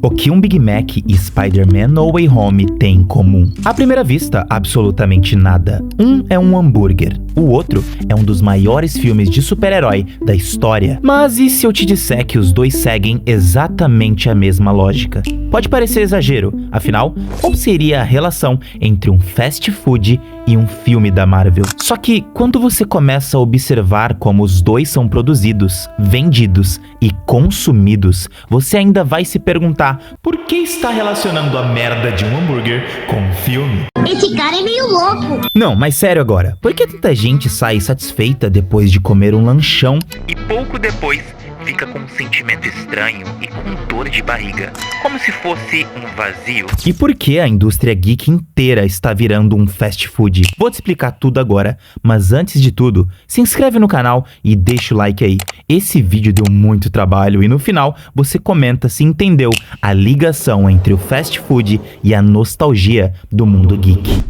O que um Big Mac e Spider-Man No Way Home têm em comum? À primeira vista, absolutamente nada. Um é um hambúrguer, o outro é um dos maiores filmes de super-herói da história. Mas e se eu te disser que os dois seguem exatamente a mesma lógica? Pode parecer exagero, afinal, qual seria a relação entre um fast food e um filme da Marvel? Só que quando você começa a observar como os dois são produzidos, vendidos e consumidos, você ainda vai se perguntar por que está relacionando a merda de um hambúrguer com um filme? Esse cara é meio louco. Não, mas sério agora, por que tanta gente sai satisfeita depois de comer um lanchão e pouco depois fica com um sentimento estranho e com dor de barriga, como se fosse um vazio? E por que a indústria geek inteira está virando um fast food? Vou te explicar tudo agora, mas antes de tudo, se inscreve no canal e deixa o like aí. Esse vídeo deu muito trabalho e no final você comenta se entendeu a ligação entre o fast food e a nostalgia do mundo geek.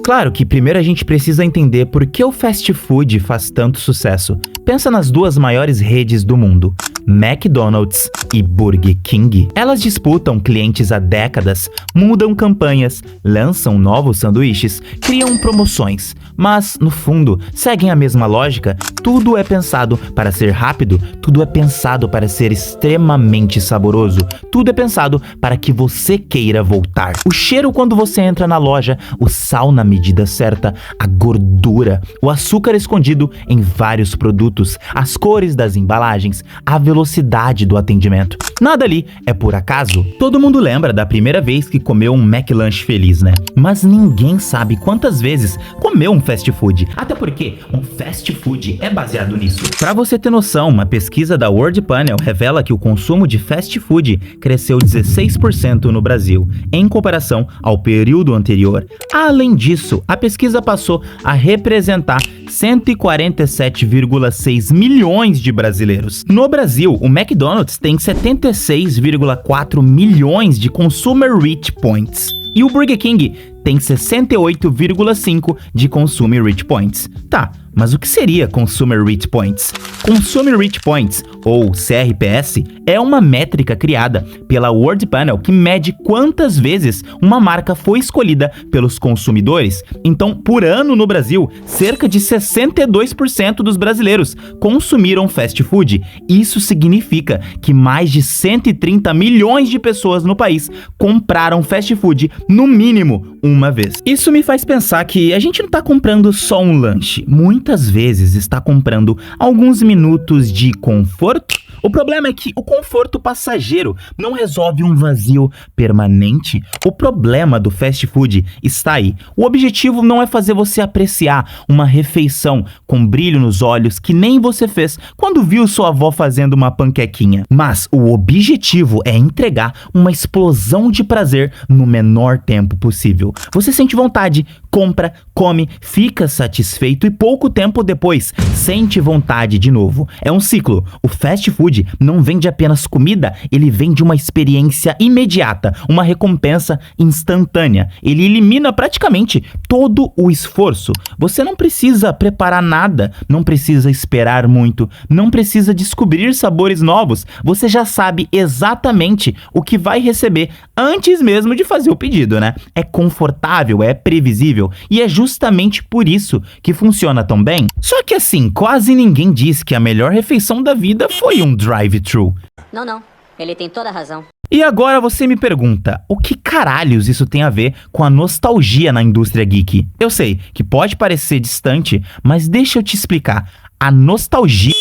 Claro que primeiro a gente precisa entender por que o fast food faz tanto sucesso. Pensa nas duas maiores redes do mundo, McDonald's e Burger King. Elas disputam clientes há décadas, mudam campanhas, lançam novos sanduíches, criam promoções, mas no fundo seguem a mesma lógica. Tudo é pensado para ser rápido, tudo é pensado para ser extremamente saboroso, tudo é pensado para que você queira voltar. O cheiro quando você entra na loja, o sal na medida certa, a gordura, o açúcar escondido em vários produtos, as cores das embalagens, a velocidade do atendimento. Nada ali é por acaso. Todo mundo lembra da primeira vez que comeu um McLanche feliz, né? Mas ninguém sabe quantas vezes comeu um fast food. Até porque um fast food é baseado nisso. Pra você ter noção, uma pesquisa da World Panel revela que o consumo de fast food cresceu 16% no Brasil, em comparação ao período anterior. Além disso, a pesquisa passou a representar 147,6 milhões de brasileiros. No Brasil, o McDonald's tem 76,4 milhões de Consumer Reach Points e o Burger King tem 68,5 de Consumer Reach Points. Tá, mas o que seria Consumer Reach Points? Consumer Reach Points, ou CRPS, é uma métrica criada pela World Panel que mede quantas vezes uma marca foi escolhida pelos consumidores. Então, por ano no Brasil, cerca de 62% dos brasileiros consumiram fast food. Isso significa que mais de 130 milhões de pessoas no país compraram fast food no mínimo uma vez. Isso me faz pensar que a gente não tá comprando só um lanche, muitas vezes está comprando alguns minutos de conforto. O problema é que o conforto passageiro não resolve um vazio permanente. O problema do fast food está aí. O objetivo não é fazer você apreciar uma refeição com brilho nos olhos que nem você fez quando viu sua avó fazendo uma panquequinha. Mas o objetivo é entregar uma explosão de prazer no menor tempo possível. Você sente vontade, compra, come, fica satisfeito e pouco tempo depois sente vontade de novo. É um ciclo. O fast food não vende apenas comida, ele vende uma experiência imediata, uma recompensa instantânea. Ele elimina praticamente todo o esforço. Você não precisa preparar nada, não precisa esperar muito, não precisa descobrir sabores novos. Você já sabe exatamente o que vai receber antes mesmo de fazer o pedido, né? É confortável, é previsível e é justamente por isso que funciona tão bem. Só que assim, quase ninguém diz que a melhor refeição da vida foi um drive-thru. Não, ele tem toda a razão. E agora você me pergunta, o que caralhos isso tem a ver com a nostalgia na indústria geek? Eu sei que pode parecer distante, mas deixa eu te explicar. A nostalgia...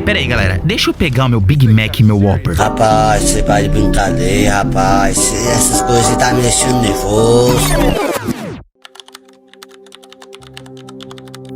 Peraí, galera. Deixa eu pegar o meu Big Mac e meu Whopper. Rapaz, você vai de brincadeira, rapaz. Essas coisas tá me deixando nervoso.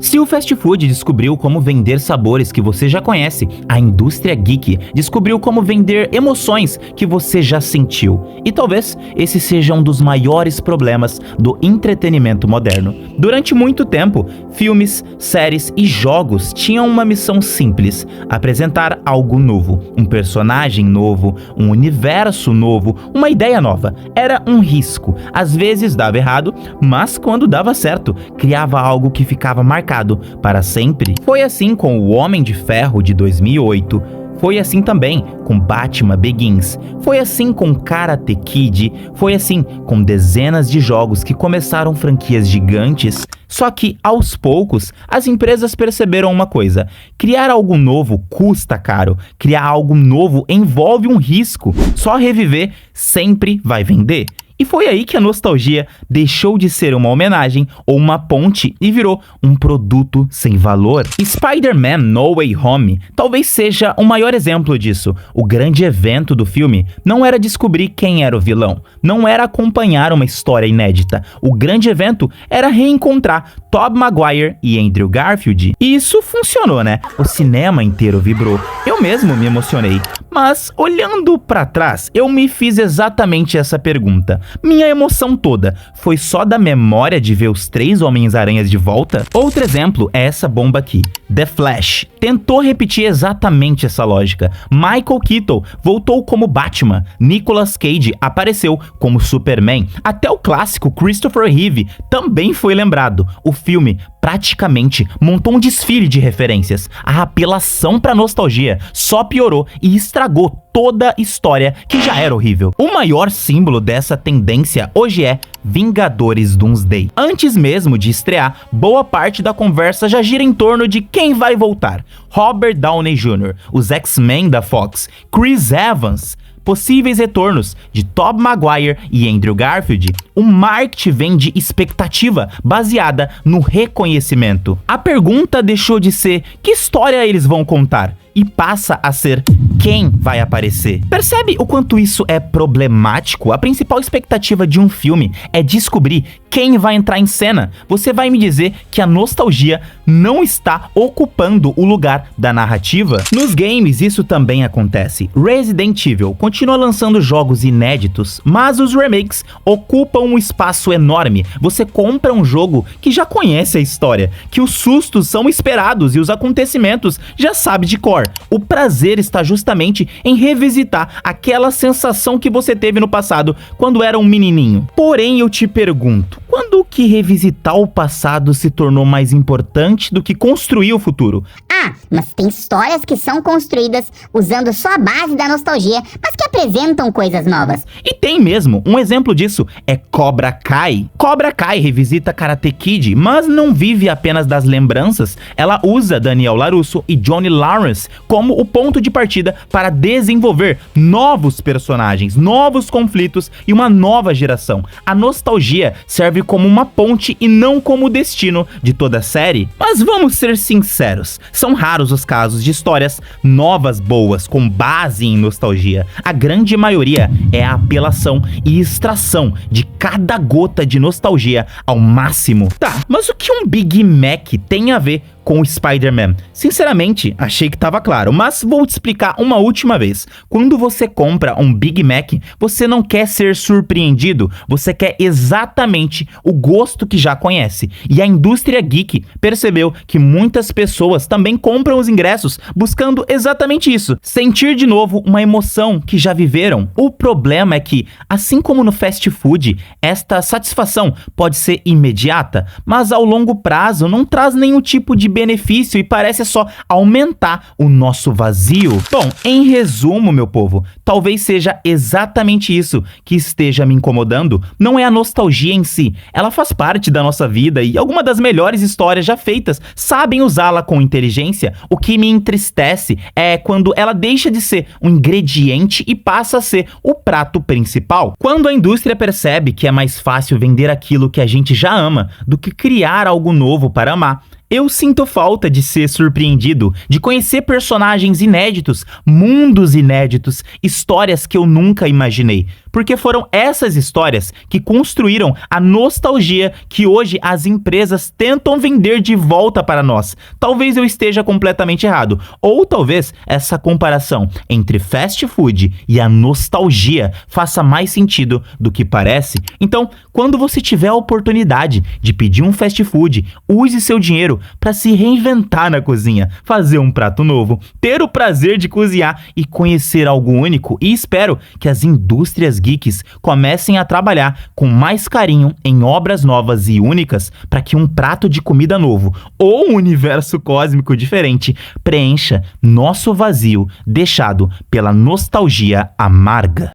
Se Se o fast food descobriu como vender sabores que você já conhece, a indústria geek descobriu como vender emoções que você já sentiu. E talvez esse seja um dos maiores problemas do entretenimento moderno. Durante muito tempo, filmes, séries e jogos tinham uma missão simples: apresentar algo novo, um personagem novo, um universo novo, uma ideia nova. Era um risco. Às vezes dava errado, mas quando dava certo, criava algo que ficava marcado para sempre. Foi assim com o Homem de Ferro de 2008. Foi assim também com Batman Begins. Foi assim com Karate Kid. Foi assim com dezenas de jogos que começaram franquias gigantes. Só que, aos poucos, as empresas perceberam uma coisa: criar algo novo custa caro. Criar algo novo envolve um risco. Só reviver sempre vai vender. E foi aí que a nostalgia deixou de ser uma homenagem ou uma ponte e virou um produto sem valor. Spider-Man No Way Home talvez seja o maior exemplo disso. O grande evento do filme não era descobrir quem era o vilão, não era acompanhar uma história inédita. O grande evento era reencontrar Tobey Maguire e Andrew Garfield. E isso funcionou, né? O cinema inteiro vibrou. Eu mesmo me emocionei. Mas, olhando pra trás, eu me fiz exatamente essa pergunta. Minha emoção toda foi só da memória de ver os 3 Homens-Aranhas de volta? Outro exemplo é essa bomba aqui. The Flash tentou repetir exatamente essa lógica. Michael Keaton voltou como Batman. Nicolas Cage apareceu como Superman. Até o clássico Christopher Reeve também foi lembrado. O filme praticamente montou um desfile de referências. A apelação pra nostalgia só piorou e estragou toda a história que já era horrível. O maior símbolo dessa tendência hoje é Vingadores Doomsday. Antes mesmo de estrear, boa parte da conversa já gira em torno de quem vai voltar. Robert Downey Jr., os X-Men da Fox, Chris Evans, possíveis retornos de Tobey Maguire e Andrew Garfield. O marketing vem de expectativa baseada no reconhecimento. A pergunta deixou de ser que história eles vão contar e passa a ser quem vai aparecer. Percebe o quanto isso é problemático? A principal expectativa de um filme é descobrir quem vai entrar em cena. Você vai me dizer que a nostalgia não está ocupando o lugar da narrativa? Nos games isso também acontece. Resident Evil continua lançando jogos inéditos, mas os remakes ocupam um espaço enorme. Você compra um jogo que já conhece a história, que os sustos são esperados e os acontecimentos já sabe de cor. O prazer está justamente em revisitar aquela sensação que você teve no passado quando era um menininho. Porém, eu te pergunto, quando que revisitar o passado se tornou mais importante do que construir o futuro? Ah, mas tem histórias que são construídas usando só a base da nostalgia, mas que apresentam coisas novas. E tem mesmo. Um exemplo disso é Cobra Kai. Cobra Kai revisita Karate Kid, mas não vive apenas das lembranças. Ela usa Daniel LaRusso e Johnny Lawrence como o ponto de partida para desenvolver novos personagens, novos conflitos e uma nova geração. A nostalgia serve como uma ponte e não como o destino de toda a série. Mas vamos ser sinceros, são raros os casos de histórias novas boas com base em nostalgia. A grande maioria é a apelação e extração de cada gota de nostalgia ao máximo. Tá, mas o que um Big Mac tem a ver com o Spider-Man? Sinceramente, achei que tava claro, mas vou te explicar uma última vez. Quando você compra um Big Mac, você não quer ser surpreendido, você quer exatamente o gosto que já conhece. E a indústria geek percebeu que muitas pessoas também compram os ingressos buscando exatamente isso, sentir de novo uma emoção que já viveram. O problema é que, assim como no fast food, esta satisfação pode ser imediata, mas ao longo prazo não traz nenhum tipo de benefício e parece só aumentar o nosso vazio. Bom, em resumo, meu povo, talvez seja exatamente isso que esteja me incomodando. Não é a nostalgia em si, ela faz parte da nossa vida e algumas das melhores histórias já feitas sabem usá-la com inteligência. O que me entristece é quando ela deixa de ser um ingrediente e passa a ser o prato principal. Quando a indústria percebe que é mais fácil vender aquilo que a gente já ama do que criar algo novo para amar. Eu sinto falta de ser surpreendido, de conhecer personagens inéditos, mundos inéditos, histórias que eu nunca imaginei. porque foram essas histórias que construíram a nostalgia que hoje as empresas tentam vender de volta para nós. Talvez eu esteja completamente errado, ou talvez essa comparação entre fast food e a nostalgia faça mais sentido do que parece. Então, quando você tiver a oportunidade de pedir um fast food, use seu dinheiro para se reinventar na cozinha, fazer um prato novo, ter o prazer de cozinhar e conhecer algo único, e espero que as indústrias geeks comecem a trabalhar com mais carinho em obras novas e únicas para que um prato de comida novo ou um universo cósmico diferente preencha nosso vazio deixado pela nostalgia amarga.